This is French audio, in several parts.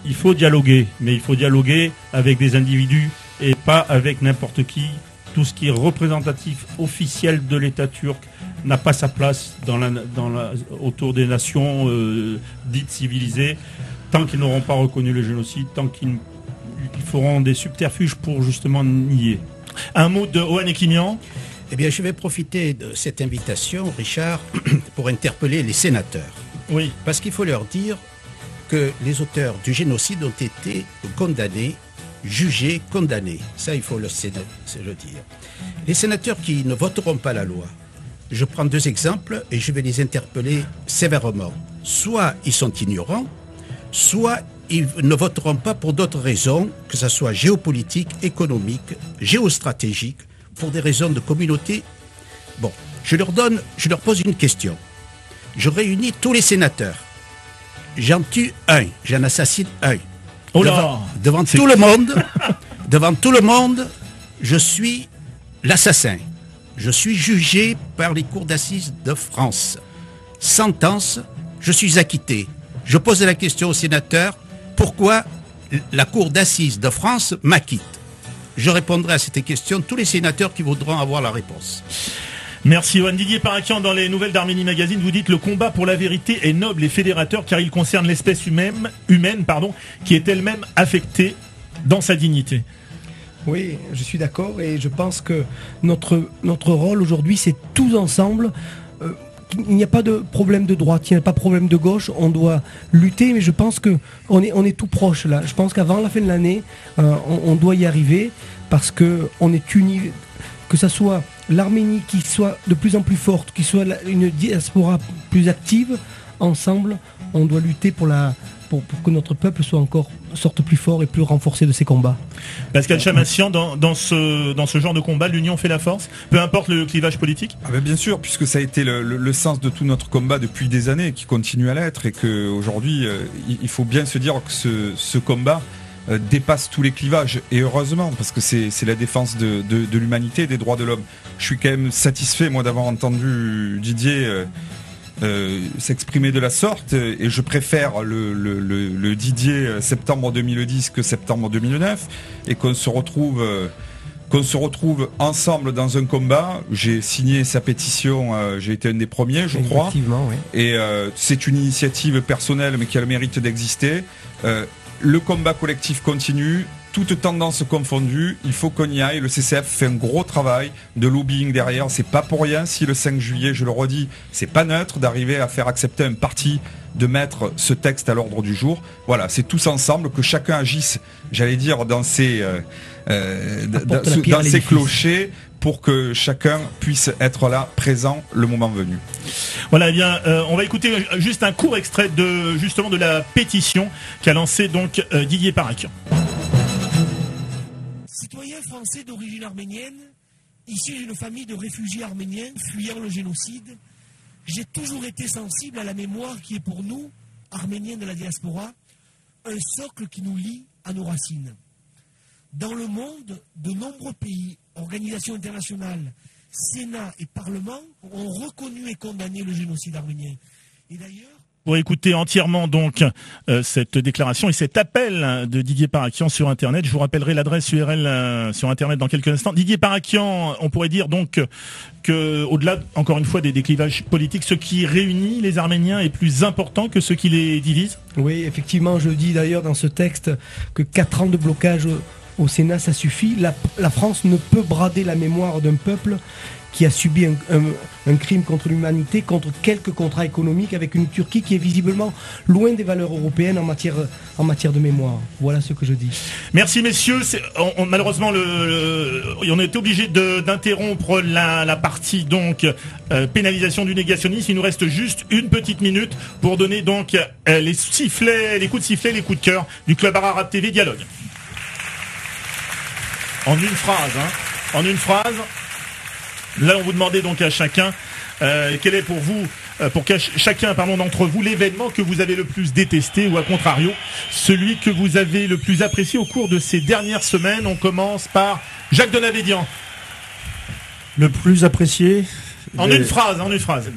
il faut dialoguer, mais il faut dialoguer avec des individus et pas avec n'importe qui. Tout ce qui est représentatif officiel de l'État turc n'a pas sa place autour des nations dites civilisées, tant qu'ils n'auront pas reconnu le génocide, tant qu'ils feront des subterfuges pour justement nier. Un mot de Ohan Ekimian. Eh bien, je vais profiter de cette invitation, Richard, pour interpeller les sénateurs. Oui. Parce qu'il faut leur dire que les auteurs du génocide ont été condamnés, jugés, condamnés. Ça, il faut le dire. Les sénateurs qui ne voteront pas la loi, je prends 2 exemples et je vais les interpeller sévèrement. Soit ils sont ignorants, soit ils ne voteront pas pour d'autres raisons, que ce soit géopolitique, économique, géostratégique, pour des raisons de communauté. Bon, je leur pose une question. Je réunis tous les sénateurs. J'en tue un, j'en assassine un. Oh là, devant tout le monde, je suis l'assassin. Je suis jugé par les cours d'assises de France. Sentence, je suis acquitté. Je pose la question aux sénateurs, pourquoi la cour d'assises de France m'acquitte? Je répondrai à cette question, tous les sénateurs qui voudront avoir la réponse. Merci Ohan. Didier Parakian, dans les nouvelles d'Arménie Magazine, vous dites: le combat pour la vérité est noble et fédérateur car il concerne l'espèce humaine, qui est elle-même affectée dans sa dignité. Oui, je suis d'accord et je pense que notre rôle aujourd'hui, c'est tous ensemble. Il n'y a pas de problème de droite, il n'y a pas de problème de gauche, on doit lutter, mais je pense qu'on est tout proche là. Je pense qu'avant la fin de l'année, on doit y arriver parce qu'on est unis, que ce soit l'Arménie qui soit de plus en plus forte, qui soit une diaspora plus active, ensemble, on doit lutter pour que notre peuple sorte plus fort et plus renforcé de ses combats. Pascal Chamassian, dans ce genre de combat, l'union fait la force, peu importe le clivage politique. Ah ben bien sûr, puisque ça a été le sens de tout notre combat depuis des années, qui continue à l'être, et qu'aujourd'hui, il faut bien se dire que ce combat dépasse tous les clivages, et heureusement, parce que c'est la défense de l'humanité et des droits de l'homme. Je suis quand même satisfait, moi, d'avoir entendu Didier s'exprimer de la sorte, et je préfère le Didier septembre 2010 que septembre 2009, et qu'on se retrouve ensemble dans un combat. J'ai signé sa pétition, j'ai été un des premiers, je crois. Oui. Et c'est une initiative personnelle, mais qui a le mérite d'exister. Le combat collectif continue, toutes tendances confondues, il faut qu'on y aille. Le CCF fait un gros travail de lobbying derrière, c'est pas pour rien si le 5 juillet, je le redis, c'est pas neutre d'arriver à faire accepter un parti de mettre ce texte à l'ordre du jour. Voilà, c'est tous ensemble, que chacun agisse, j'allais dire, dans ses clochers, pour que chacun puisse être là, présent, le moment venu. Voilà, eh bien, on va écouter juste un court extrait de la pétition qu'a lancée donc Didier Parakian. Citoyen français d'origine arménienne, issu d'une famille de réfugiés arméniens fuyant le génocide, j'ai toujours été sensible à la mémoire qui est pour nous, Arméniens de la diaspora, un socle qui nous lie à nos racines. Dans le monde, de nombreux pays, organisations internationales, Sénat et Parlement ont reconnu et condamné le génocide arménien. Et d'ailleurs, pour écouter entièrement donc cette déclaration et cet appel de Didier Parakian sur Internet, je vous rappellerai l'adresse URL sur Internet dans quelques instants. Didier Parakian, on pourrait dire donc que, au-delà, encore une fois, des clivages politiques, ce qui réunit les Arméniens est plus important que ce qui les divise. Oui, effectivement, je dis d'ailleurs dans ce texte que 4 ans de blocage au Sénat, ça suffit. La France ne peut brader la mémoire d'un peuple qui a subi un crime contre l'humanité, contre quelques contrats économiques avec une Turquie qui est visiblement loin des valeurs européennes en matière de mémoire. Voilà ce que je dis. Merci messieurs. Malheureusement, on a été obligé d'interrompre la partie donc pénalisation du négationnisme. Il nous reste juste une petite minute pour donner donc les sifflets, les coups de sifflet, les coups de cœur du Club Ararat TV Dialogue. En une phrase. Là, on vous demandait donc à chacun quel est pour vous, chacun d'entre vous, l'événement que vous avez le plus détesté, ou à contrario, celui que vous avez le plus apprécié au cours de ces dernières semaines. On commence par Jacques Denavédian. Le plus apprécié, En une phrase.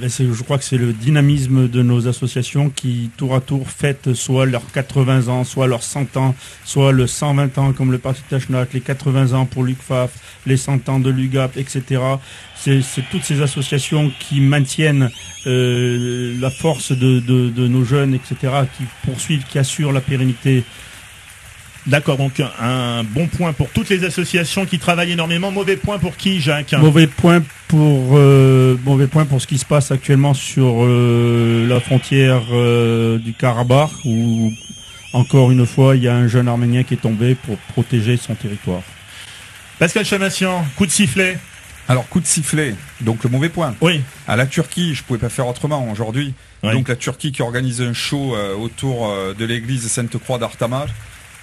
Je crois que c'est le dynamisme de nos associations qui, tour à tour, fêtent soit leurs 80 ans, soit leurs 100 ans, soit le 120 ans comme le Parti Tachnat, les 80 ans pour l'UCFAF, les 100 ans de l'UGAP, etc. C'est toutes ces associations qui maintiennent la force de nos jeunes, etc., qui poursuivent, qui assurent la pérennité. D'accord, donc un bon point pour toutes les associations qui travaillent énormément. Mauvais point pour qui, Jacques ? Mauvais point pour ce qui se passe actuellement sur la frontière du Karabakh, où encore une fois il y a un jeune Arménien qui est tombé pour protéger son territoire. Pascal Chamassian, coup de sifflet. Alors, coup de sifflet, donc le mauvais point. Oui. À la Turquie, je pouvais pas faire autrement aujourd'hui. Oui. Donc la Turquie qui organise un show autour de l'église Sainte-Croix d'Artamar,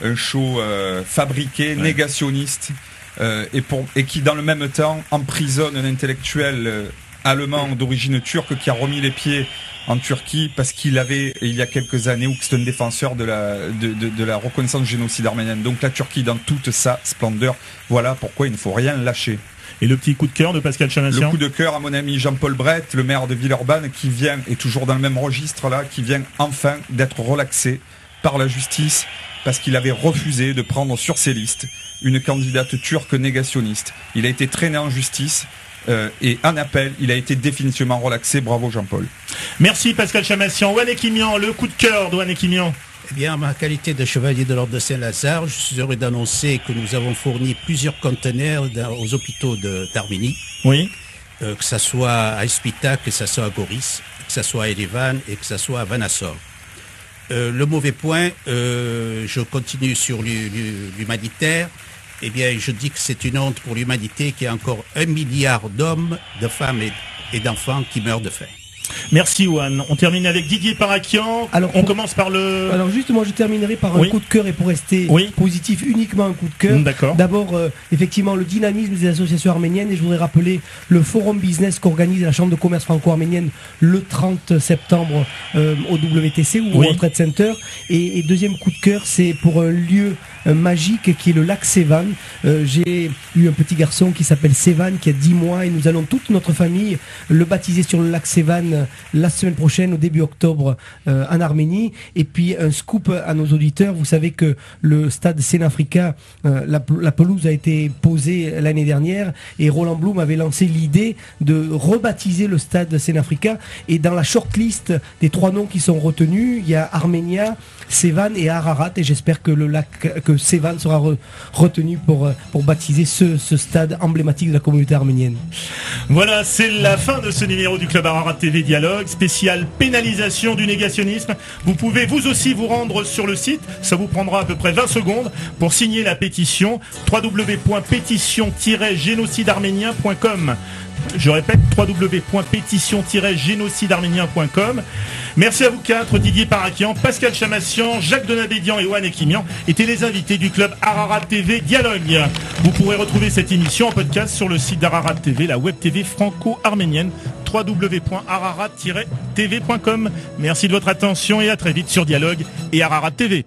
un show fabriqué, négationniste, et qui dans le même temps emprisonne un intellectuel allemand d'origine turque qui a remis les pieds en Turquie parce qu'il avait, il y a quelques années, ou que c'est un défenseur de la reconnaissance du génocide arménien. Donc la Turquie dans toute sa splendeur, voilà pourquoi il ne faut rien lâcher. Et le petit coup de cœur de Pascal Chamassian ? Le coup de cœur à mon ami Jean-Paul Brett, le maire de Villeurbanne, qui vient, et toujours dans le même registre là, qui vient enfin d'être relaxé par la justice parce qu'il avait refusé de prendre sur ses listes une candidate turque négationniste. Il a été traîné en justice et en appel, il a été définitivement relaxé. Bravo Jean-Paul. Merci Pascal Chamassian. Ouane Ekimian, le coup de cœur d'Ouane Ekimian. Eh bien, en ma qualité de chevalier de l'Ordre de Saint-Lazare, je suis heureux d'annoncer que nous avons fourni plusieurs conteneurs aux hôpitaux d'Arménie. Oui. Que ça soit à Ispita, que ça soit à Goris, que ça soit à Erevan et que ça soit à Vanasor. Le mauvais point, je continue sur l'humanitaire. Eh bien, je dis que c'est une honte pour l'humanité qu'il y a encore 1 milliard d'hommes, de femmes et d'enfants qui meurent de faim. Merci Ouane. On termine avec Didier Parakian. Alors, on commence par le... Alors justement, je terminerai par un Oui. coup de cœur et pour rester Oui. positif, uniquement un coup de cœur. D'accord. D'abord, effectivement, le dynamisme des associations arméniennes et je voudrais rappeler le forum business qu'organise la Chambre de commerce franco-arménienne le 30 septembre au WTC ou Oui. au Trade Center. Et deuxième coup de cœur, c'est pour un lieu magique qui est le lac Sévan. J'ai eu un petit garçon qui s'appelle Sévan qui a 10 mois et nous allons toute notre famille le baptiser sur le lac Sévan la semaine prochaine au début octobre en Arménie. Et puis un scoop à nos auditeurs, vous savez que le stade Senafrica, la pelouse a été posée l'année dernière et Roland Blum avait lancé l'idée de rebaptiser le stade Senafrica et dans la shortlist des 3 noms qui sont retenus, il y a Arménia, Sévan et Ararat et j'espère que que Sévan sera retenu pour baptiser ce stade emblématique de la communauté arménienne. Voilà, c'est la fin de ce numéro du Club Ararat TV Dialogue, spécial pénalisation du négationnisme. Vous pouvez vous aussi vous rendre sur le site, ça vous prendra à peu près 20 secondes pour signer la pétition www.pétition-génocidearménien.com. Je répète, www.pétition-génocidearménien.com. Merci à vous 4, Didier Parakian, Pascal Chamassian, Jacques Donabédian et Ouane Ekimian étaient les invités du club Ararat TV Dialogue. Vous pourrez retrouver cette émission en podcast sur le site d'Ararat TV, la web TV franco-arménienne, www.ararat-tv.com. Merci de votre attention et à très vite sur Dialogue et Ararat TV.